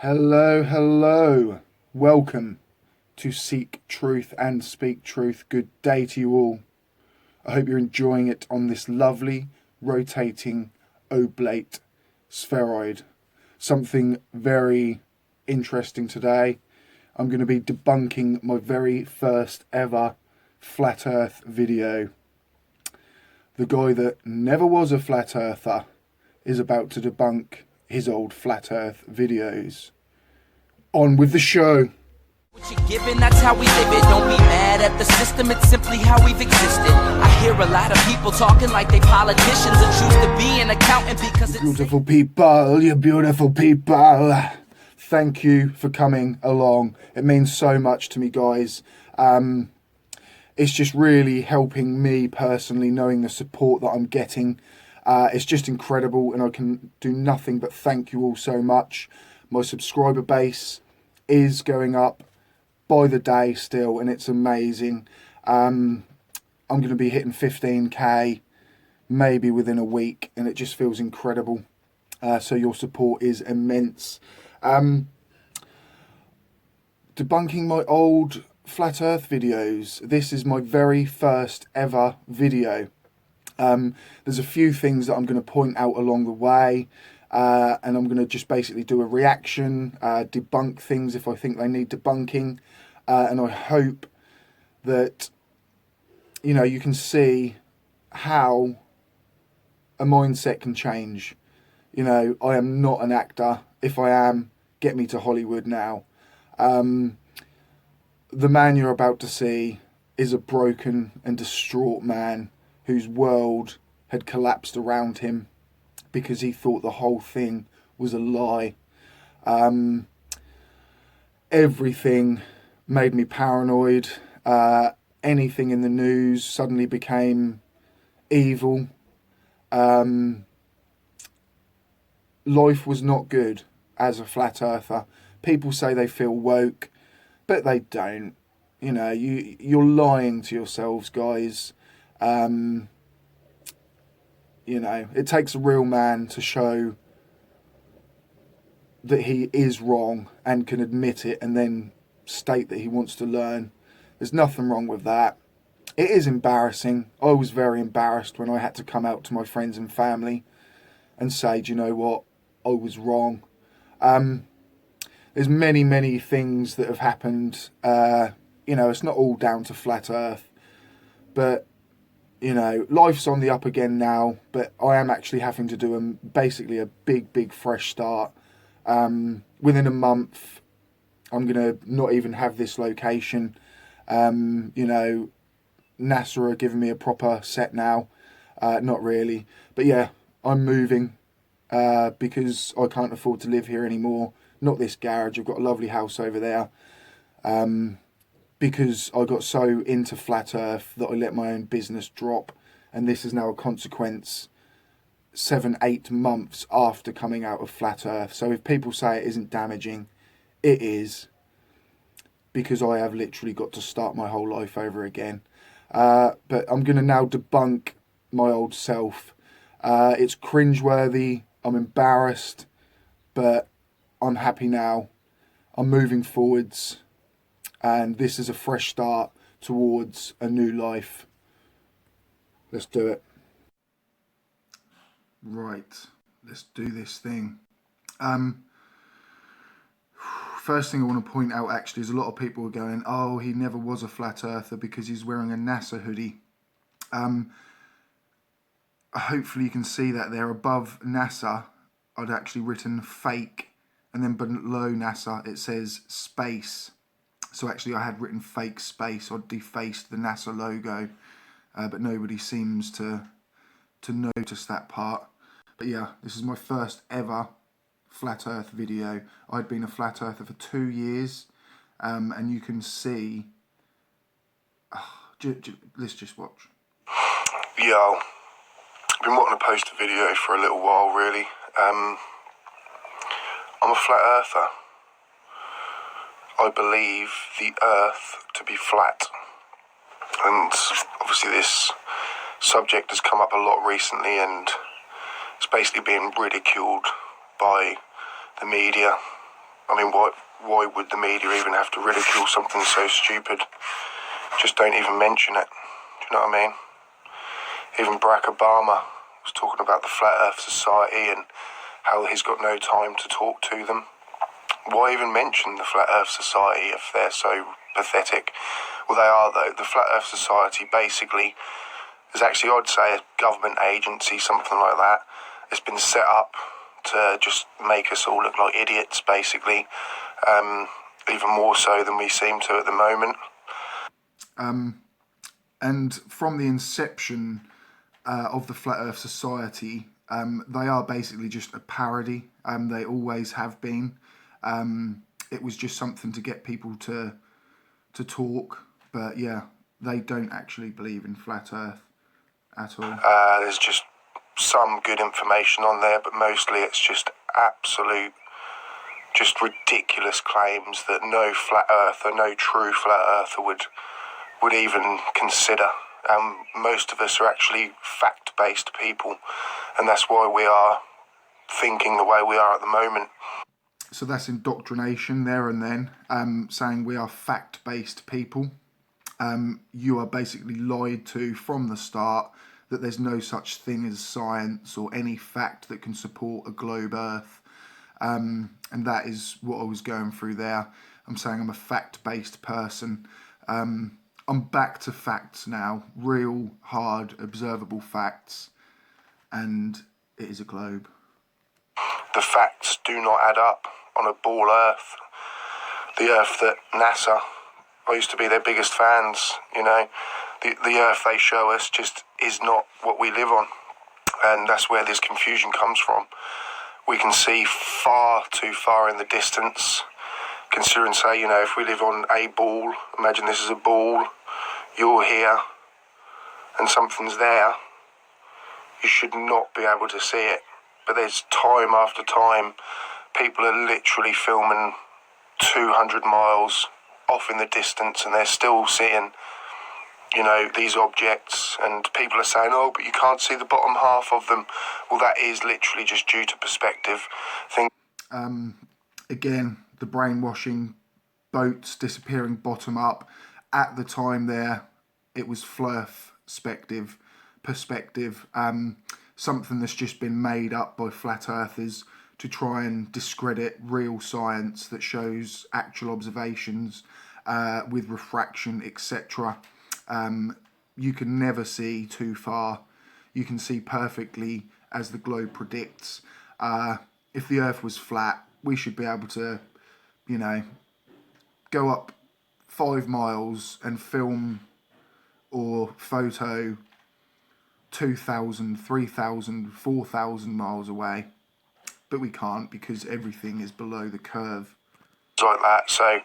Hello, hello. Welcome to Seek Truth and Speak Truth. Good day to you all. I hope you're enjoying it on this lovely, rotating, oblate spheroid. Something very interesting today. I'm going to be debunking my very first ever flat earth video. The guy that never was a flat earther is about to debunk his old flat earth videos. On with the show. What you're given, that's how we live it. Don't be mad at the system, it's simply how we've existed. I hear a lot of people talking like they politicians and choose to be an accountant because it's Beautiful people, you beautiful people. Thank you for coming along. It means so much to me, guys. It's just really helping me personally, knowing the support that I'm getting. It's just incredible, and I can do nothing but thank you all so much. My subscriber base is going up by the day still, and it's amazing. I'm going to be hitting 15k maybe within a week, and it just feels incredible. So your support is immense. Debunking my old flat earth videos. This is my very first ever video. There's a few things that I'm going to point out along the way, and I'm going to just basically do a reaction, debunk things if I think they need debunking, and I hope that you can see how a mindset can change. I am not an actor. If I am, get me to Hollywood now. The man you're about to see is a broken and distraught man whose world had collapsed around him because he thought the whole thing was a lie. Everything made me paranoid. Anything in the news suddenly became evil. Life was not good as a flat earther. People say they feel woke, but they don't. You're lying to yourselves, guys. It takes a real man to show that he is wrong and can admit it and then state that he wants to learn. There's nothing wrong with that. It is embarrassing. I was very embarrassed when I had to come out to my friends and family and say, do you know what? I was wrong. There's many things that have happened. It's not all down to flat earth, but life's on the up again now, but I am actually having to do basically a big fresh start. Within a month, I'm going to not even have this location. NASA are giving me a proper set now. Not really, but yeah, I'm moving because I can't afford to live here anymore. Not this garage. I've got a lovely house over there. Because I got so into flat earth that I let my own business drop, and this is now a consequence 7-8 months after coming out of flat earth. So if people say it isn't damaging, it is, because I have literally got to start my whole life over again. But I'm going to now debunk my old self. It's cringeworthy, I'm embarrassed, but I'm happy now. I'm moving forwards. And this is a fresh start towards a new life. Let's do it. Right, let's do this thing. First thing I want to point out actually is a lot of people are going, oh, he never was a flat earther because he's wearing a NASA hoodie. Hopefully you can see that there above NASA, I'd actually written fake, and then below NASA it says space. So actually I had written fake space. I'd defaced the NASA logo, but nobody seems to notice that part. But yeah, this is my first ever flat earth video. I'd been a flat earther for 2 years, and you can see, let's just watch. Yo, I've been wanting to post a video for a little while really. I'm a flat earther. I believe the earth to be flat, and obviously this subject has come up a lot recently, and it's basically being ridiculed by the media, I mean, why would the media even have to ridicule something so stupid? Just don't even mention it. Do you know what I mean? Even Barack Obama was talking about the Flat Earth Society and how he's got no time to talk to them. Why even mention the Flat Earth Society if they're so pathetic? Well, they are, though. The Flat Earth Society basically is actually, I'd say, a government agency, something like that. It's been set up to just make us all look like idiots, basically, even more so than we seem to at the moment. And from the inception of the Flat Earth Society, they are basically just a parody. They always have been. It was just something to get people to talk. But yeah, they don't actually believe in Flat Earth at all. There's just some good information on there, but mostly it's just absolute, just ridiculous claims that no flat earther, no true flat earther would even consider. Most of us are actually fact-based people, and that's why we are thinking the way we are at the moment. So that's indoctrination there and then, saying we are fact-based people. You are basically lied to from the start that there's no such thing as science or any fact that can support a globe Earth. And that is what I was going through there. I'm saying I'm a fact-based person. I'm back to facts now, real, hard, observable facts, and it is a globe. The facts do not add up on a ball Earth. The Earth that NASA, I used to be their biggest fans, you know. The Earth they show us just is not what we live on, and that's where this confusion comes from. We can see far too far in the distance, considering, say, you know, if we live on a ball, imagine this is a ball, you're here, and something's there, you should not be able to see it. But there's time after time, people are literally filming 200 miles off in the distance, and they're still seeing, you know, these objects, and people are saying, oh, but you can't see the bottom half of them. Well, that is literally just due to perspective. Again, the brainwashing, boats disappearing bottom up. At the time there, it was fluff perspective, something that's just been made up by flat earthers to try and discredit real science that shows actual observations with refraction, etc. You can never see too far. You can see perfectly as the globe predicts. If the Earth was flat, we should be able to, you know, go up 5 miles and film or photo 2,000, 3,000, 4,000 miles away. But we can't because everything is below the curve. Like that, so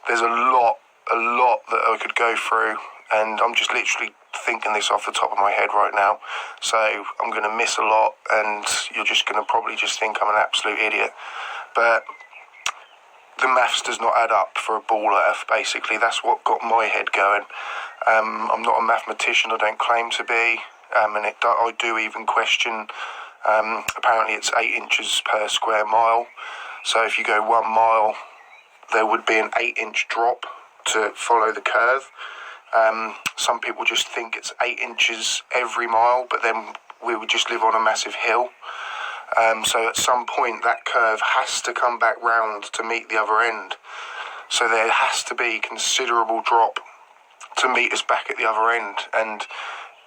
there's a lot that I could go through, and I'm just literally thinking this off the top of my head right now, so I'm going to miss a lot, and you're just going to probably just think I'm an absolute idiot, but the maths does not add up for a ball Earth, basically. That's what got my head going. I'm not a mathematician, I don't claim to be, and I do even question, apparently it's 8 inches per square mile, so if you go 1 mile, there would be an 8-inch drop to follow the curve. Some people just think it's 8 inches every mile, but then we would just live on a massive hill. So at some point that curve has to come back round to meet the other end. So there has to be considerable drop to meet us back at the other end. And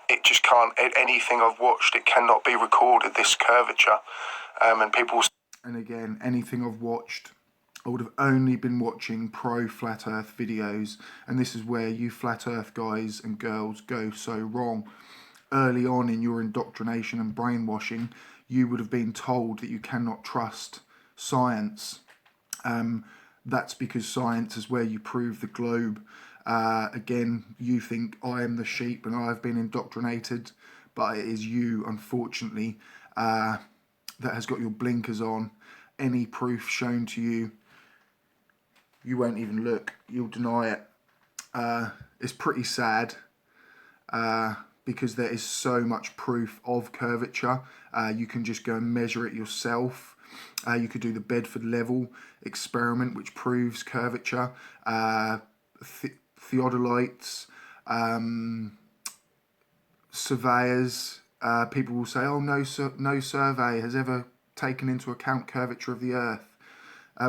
it just can't, anything I've watched, it cannot be recorded, this curvature. And people... And again, anything I've watched, I would have only been watching pro flat earth videos, and this is where you flat earth guys and girls go so wrong. Early on in your indoctrination and brainwashing, you would have been told that you cannot trust science. That's because science is where you prove the globe. Again, you think I am the sheep and I have been indoctrinated, but it is you, unfortunately, that has got your blinkers on. Any proof shown to you, you won't even look. You'll deny it. It's pretty sad because there is so much proof of curvature. You can just go and measure it yourself. You could do the Bedford level experiment, which proves curvature. Theodolites, surveyors, people will say, oh, no survey has ever taken into account curvature of the Earth.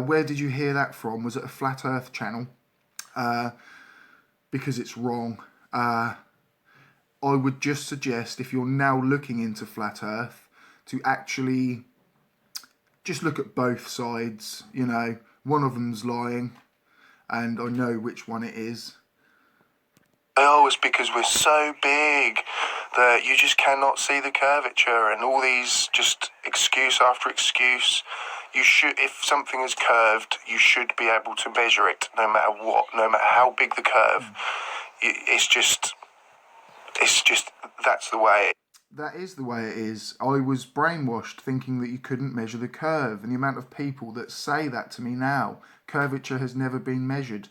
Where did you hear that from? Was it a Flat Earth channel? Because it's wrong. I would just suggest, if you're now looking into Flat Earth, to actually just look at both sides. You know, one of them's lying, and I know which one it is. Oh, it's because we're so big that you just cannot see the curvature, and all these just excuse after excuse. You should, if something is curved, you should be able to measure it, no matter what, no matter how big the curve. It's just, that's the way. That is the way it is. I was brainwashed thinking that you couldn't measure the curve, and the amount of people that say that to me now, curvature has never been measured.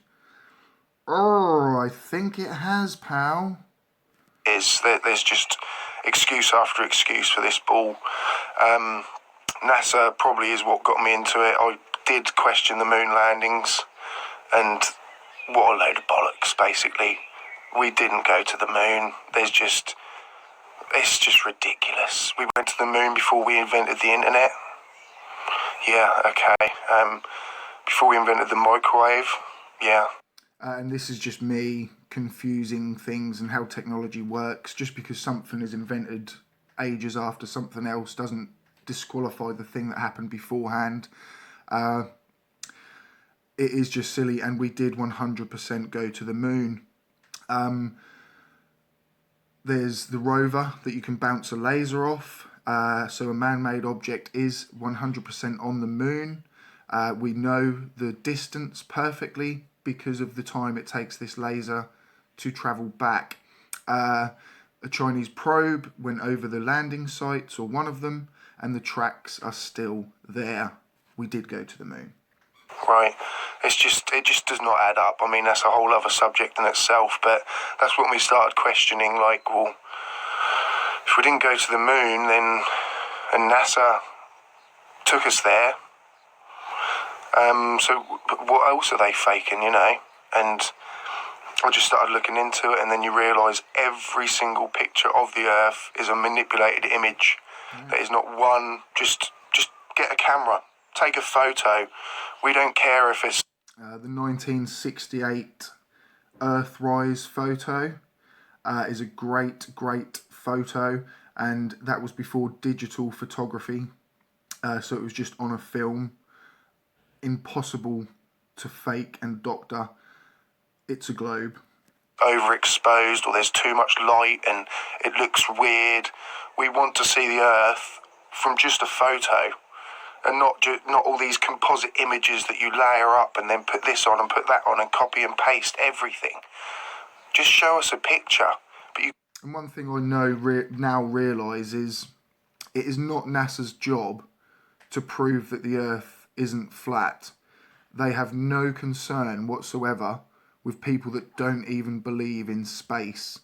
Oh, I think it has, pal. There's just excuse after excuse for this ball. NASA probably is what got me into it. I did question the moon landings, and what a load of bollocks, basically. We didn't go to the moon. It's just ridiculous. We went to the moon before we invented the internet. Yeah, okay. Before we invented the microwave. Yeah. And this is just me confusing things and how technology works. Just because something is invented ages after something else doesn't disqualify the thing that happened beforehand. It is just silly, and we did 100% go to the moon. There's the rover that you can bounce a laser off. So a man-made object is 100% on the moon. We know the distance perfectly because of the time it takes this laser to travel back. A Chinese probe went over the landing sites, or one of them, and the tracks are still there. We did go to the moon. Right. It just does not add up. I mean, that's a whole other subject in itself, but that's when we started questioning, like, well, if we didn't go to the moon, then, and NASA took us there, so what else are they faking, you know? And I just started looking into it, and then you realise every single picture of the Earth is a manipulated image. There is not one, just get a camera, take a photo. We don't care if it's... The 1968 Earthrise photo is a great photo, and that was before digital photography, so it was just on a film. Impossible to fake and doctor. It's a globe. Overexposed, or there's too much light and it looks weird. We want to see the Earth from just a photo, and not all these composite images that you layer up and then put this on and put that on and copy and paste everything. Just show us a picture. And one thing I know now realise is it is not NASA's job to prove that the Earth isn't flat. They have no concern whatsoever with people that don't even believe in space.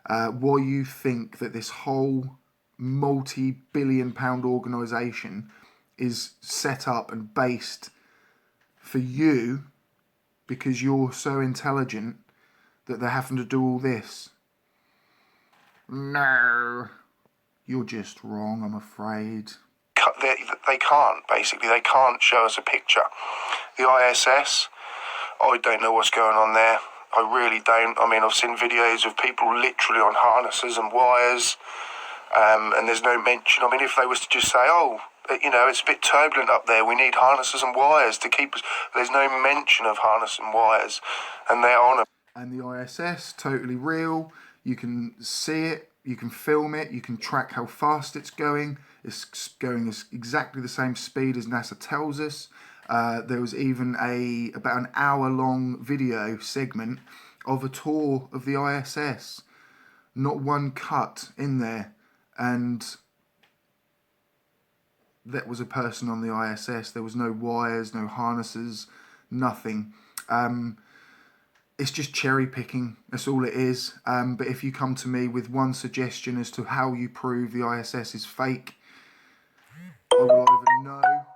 Why you think that this whole multi-billion-pound organisation is set up and based for you because you're so intelligent that they're having to do all this? No, you're just wrong, I'm afraid. They can't, basically. They can't show us a picture. The ISS, I don't know what's going on there. I really don't. I mean, I've seen videos of people literally on harnesses and wires, and there's no mention. I mean, if they was to just say, oh, you know, it's a bit turbulent up there, we need harnesses and wires to keep us... There's no mention of harness and wires, and they're on a... And the ISS, totally real. You can see it, you can film it, you can track how fast it's going. It's going at exactly the same speed as NASA tells us. There was even about an hour-long video segment of a tour of the ISS. Not one cut in there. And that was a person on the ISS. There was no wires, no harnesses, nothing. It's just cherry picking. That's all it is. But if you come to me with one suggestion as to how you prove the ISS is fake, I will either know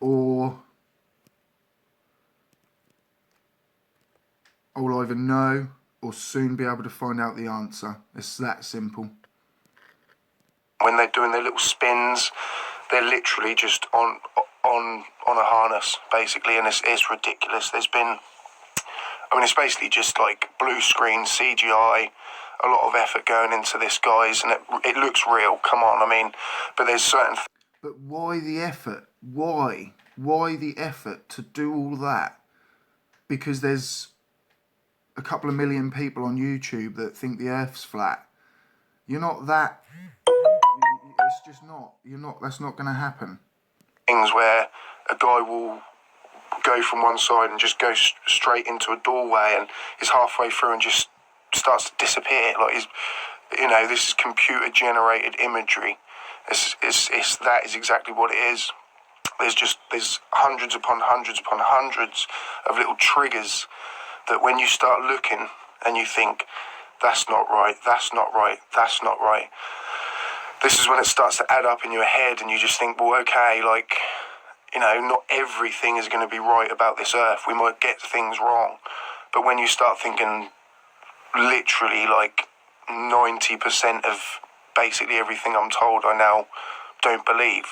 or I'll either know or soon be able to find out the answer. It's that simple. When they're doing their little spins, they're literally just on a harness, basically, and it's ridiculous. There's been, I mean, it's basically just like blue screen, CGI, a lot of effort going into this, guys, and it looks real, come on, I mean, but there's certain... But why the effort? Why? Why the effort to do all that? Because there's a couple of million people on YouTube that think the Earth's flat. You're not that... It's just not. You're not. That's not going to happen. Things where a guy will go from one side and just go straight into a doorway and is halfway through and just starts to disappear. Like, this is computer generated imagery. That is exactly what it is. There's hundreds upon hundreds upon hundreds of little triggers that when you start looking and you think, that's not right, that's not right, that's not right. This is when it starts to add up in your head and you just think, well, okay, like, not everything is going to be right about this earth. We might get things wrong. But when you start thinking literally like 90% of basically everything I'm told, I now don't believe.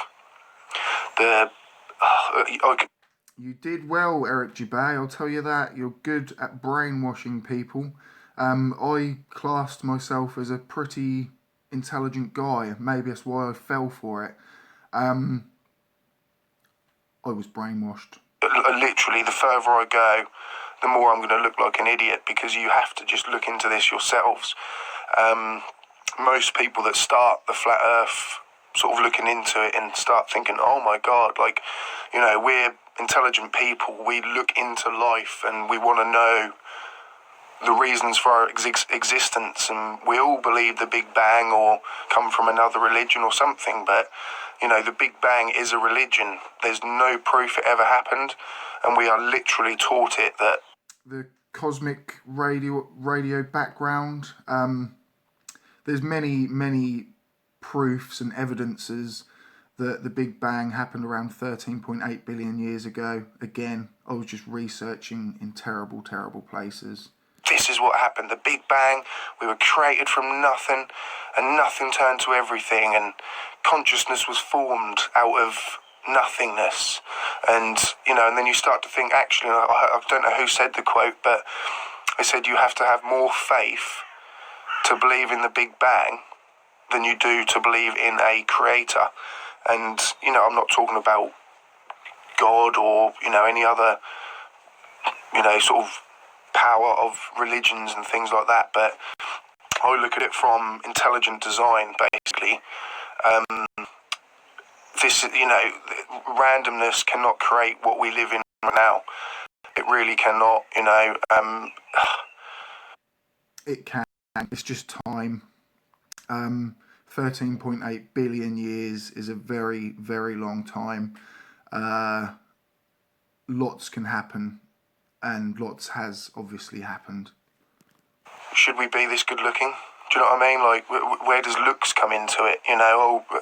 You did well, Eric Dubay, I'll tell you that. You're good at brainwashing people. I classed myself as a pretty intelligent guy. Maybe that's why I fell for it. I was brainwashed. Literally, the further I go, the more I'm going to look like an idiot, because you have to just look into this yourselves. Most people that start the flat earth sort of looking into it and start thinking, oh my God, like, we're intelligent people. We look into life and we want to know the reasons for our existence, and we all believe the Big Bang or come from another religion or something, but the Big Bang is a religion. There's no proof it ever happened, and we are literally taught it. That the cosmic radio background, there's many proofs and evidences that the Big Bang happened around 13.8 billion years ago. Again, I was just researching in terrible places. This is what happened. The Big Bang, we were created from nothing, and nothing turned to everything, and consciousness was formed out of nothingness. And, and then you start to think, actually, I don't know who said the quote, but they said you have to have more faith to believe in the Big Bang than you do to believe in a creator. And, I'm not talking about God or, any other, sort of power of religions and things like that, but I look at it from intelligent design, basically. This, randomness cannot create what we live in right now. It really cannot, It can. It's just time. 13.8 billion years is a very, very long time. Lots can happen, and lots has obviously happened. Should we be this good looking? Do you know what I mean? Like, where does looks come into it?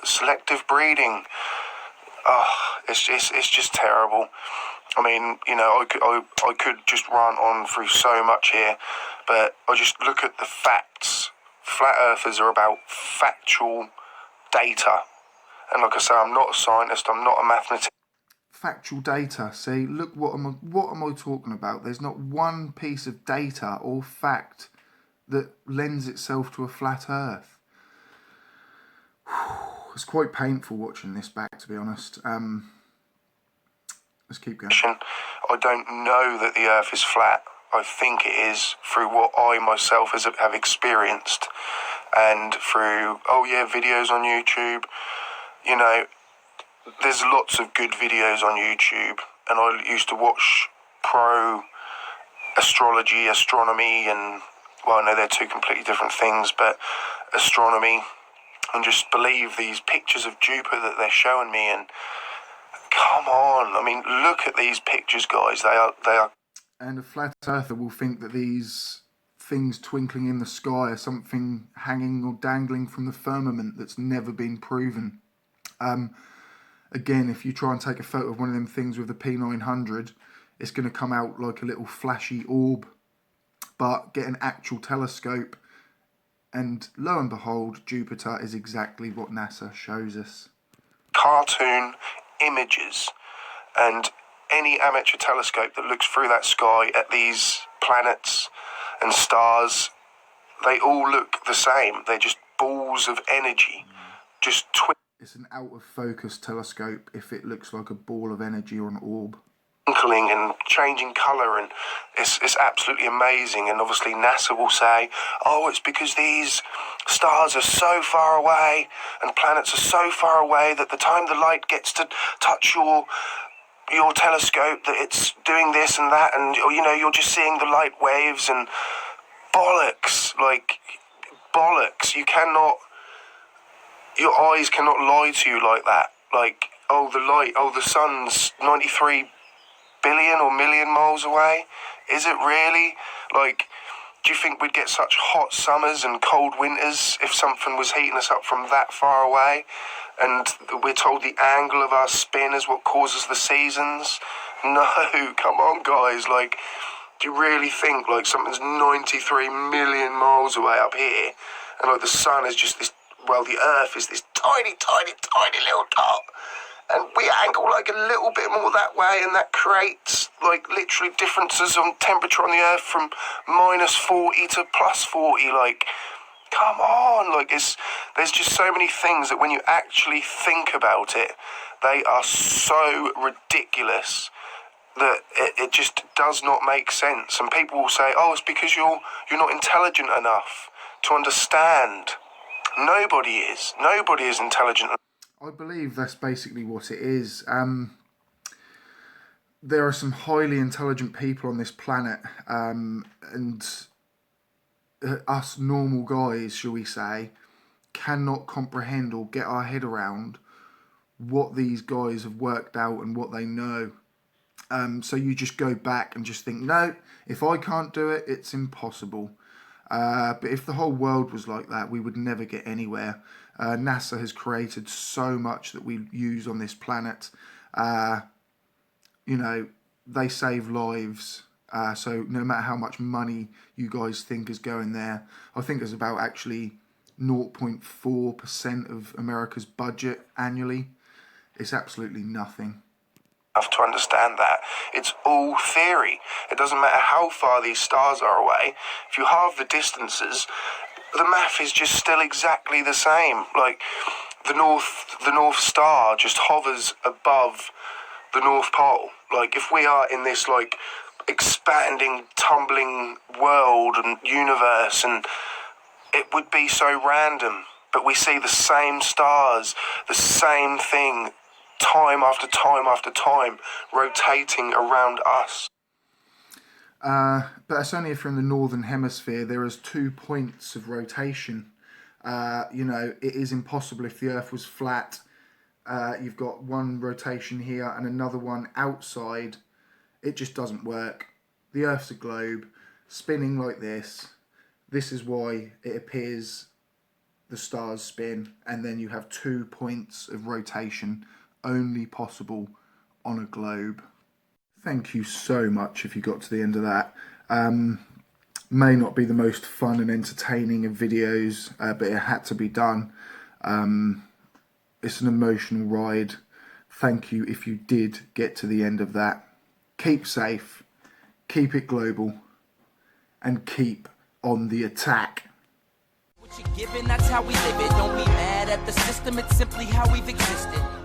Selective breeding. It's just terrible. I mean, I could just run on through so much here, but I just look at the facts. Flat earthers are about factual data. And like I say, I'm not a scientist, I'm not a mathematician. Factual data. See, look, what am I talking about? There's not one piece of data or fact that lends itself to a flat earth. It's quite painful watching this back, to be honest. Let's keep going. I don't know that the earth is flat. I think it is through what I myself have experienced, and through, videos on YouTube. There's lots of good videos on YouTube, and I used to watch pro astrology, astronomy, and, well, no, they're two completely different things, but astronomy, and just believe these pictures of Jupiter that they're showing me, and come on, I mean, look at these pictures, guys, they are. And a flat earther will think that these things twinkling in the sky are something hanging or dangling from the firmament that's never been proven. Again, if you try and take a photo of one of them things with the P900, it's going to come out like a little flashy orb. But get an actual telescope, and lo and behold, Jupiter is exactly what NASA shows us. Cartoon images, and any amateur telescope that looks through that sky at these planets and stars, they all look the same. They're just balls of energy, just It's an out of focus telescope if it looks like a ball of energy or an orb. Twinkling and changing colour, and it's absolutely amazing. And obviously NASA will say, oh, it's because these stars are so far away and planets are so far away that the time the light gets to touch your telescope that it's doing this and that, and you know, you're just seeing the light waves. And bollocks, like bollocks. Your eyes cannot lie to you like that. Like, oh, the sun's 93 billion or million miles away. Is it really? Like, do you think we'd get such hot summers and cold winters if something was heating us up from that far away? And we're told the angle of our spin is what causes the seasons? No, come on, guys. Like, do you really think like something's 93 million miles away up here, and like the sun is just this, well, the earth is this tiny, tiny, tiny little dot, and we angle like a little bit more that way, and that creates like literally differences on temperature on the earth from -40 to +40. Like, come on. Like, there's just so many things that when you actually think about it, they are so ridiculous that it just does not make sense. And people will say, oh, it's because you're not intelligent enough to understand. Nobody is intelligent. I believe that's basically what it is. There are some highly intelligent people on this planet, and us normal guys, shall we say, cannot comprehend or get our head around what these guys have worked out and what they know. So you just go back and just think, no, if I can't do it, it's impossible. But if the whole world was like that, we would never get anywhere. NASA has created so much that we use on this planet. You know, they save lives. So no matter how much money you guys think is going there, I think it's about actually 0.4% of America's budget annually. It's absolutely nothing. To understand that it's all theory. It doesn't matter how far these stars are away. If you halve the distances, the math is just still exactly the same. Like, the North Star just hovers above the North Pole. Like, if we are in this like expanding, tumbling world and universe, and it would be so random, but we see the same stars, the same thing, time after time after time, rotating around us. But that's only if you're in the northern hemisphere. There is 2 points of rotation. You know, it is impossible if the Earth was flat. You've got one rotation here and another one outside. It just doesn't work. The Earth's a globe, spinning like this. This is why it appears the stars spin, and then you have 2 points of rotation, only possible on a globe. Thank you so much if you got to the end of that. May not be the most fun and entertaining of videos, but it had to be done. It's an emotional ride. Thank you if you did get to the end of that. Keep safe, keep it global, and keep on the attack. What you're given, that's how we live it. Don't be mad at the system, it's simply how we've existed.